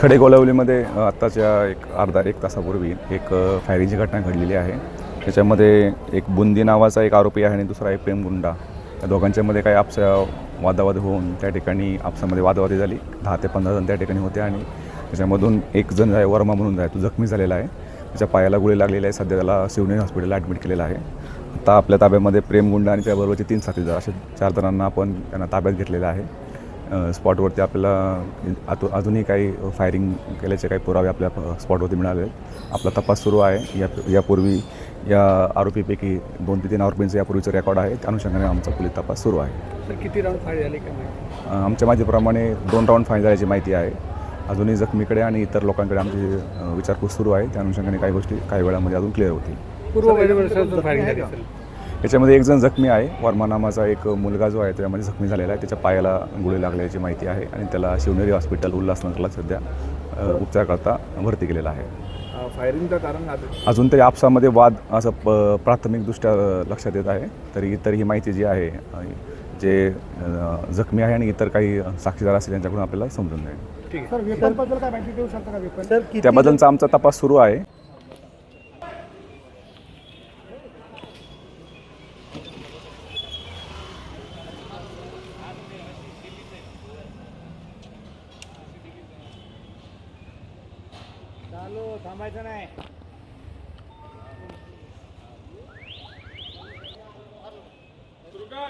खडेगोलावलीमध्ये आत्ताच्या एक तासापूर्वी एक फायरिंगची घटना घडलेली आहे. त्याच्यामध्ये एक बुंदी नावाचा एक आरोपी आहे आणि दुसरा एक प्रेमगुंडा. या दोघांच्यामध्ये काही वादावाद होऊन त्या ठिकाणी आपसामध्ये वादावादी झाली. 10 ते 15 जण त्या ठिकाणी होते आणि त्याच्यामधून एक जण आहे वर्मा म्हणून आहे, तो जखमी झालेला आहे. त्याच्या पायाला गोळी लागलेली आहे. सध्या त्याला शिवनेरी हॉस्पिटलला ॲडमिट केलेलं आहे. आता आपल्या ताब्यामध्ये प्रेमगुंडा आणि त्याबरोबरचे 3 साथीदार असे 4 जणांना आपण त्यांना ताब्यात घेतलेलं आहे. स्पॉटवरती आपल्याला अजूनही काही फायरिंग केल्याचे काही पुरावे आपल्या स्पॉटवरती मिळाले. आपला तपास सुरू आहे. यापूर्वी या आरोपीपैकी 2 ते 3 आरोपींचं यापूर्वीचं रेकॉर्ड आहे. त्या अनुषंगाने आमचा पोलीस तपास सुरू आहे. तर किती राऊंड फायर झाले का माहिती? आमच्या माहितीप्रमाणे 2 राऊंड फायर झाल्याची माहिती आहे. अजूनही जखमीकडे आणि इतर लोकांकडे आमची विचारपूस सुरू आहे. त्या अनुषंगाने काही गोष्टी काही वेळामध्ये अजून क्लिअर होतील. फायरिंग झाली असेल. याच्यामध्ये एक जण जखमी आहे. वर्मा नामाचा एक मुलगा जो आहे त्यामध्ये जखमी झालेला आहे. त्याच्या पायाला गोळी लागल्याची माहिती आहे आणि त्याला शिवनेरी हॉस्पिटल उल्हासनगरला सध्या उपचारकरता भरती केलेला आहे. फायरिंगचं कारण अजून तरी आपसामध्ये वाद असं प्राथमिकदृष्ट्या लक्षात येत आहे. तरी इतर ही माहिती जी आहे जे जखमी आहे आणि इतर काही साक्षीदार असतील त्यांच्याकडून आपल्याला समजून जाईल. ठीक आहे. सर वेपनबद्दल काय माहिती देऊ शकता का? वेपन त्याबद्दलचा आमचा तपास सुरू आहे. चालू थांबायचं नाही. सुरू कर.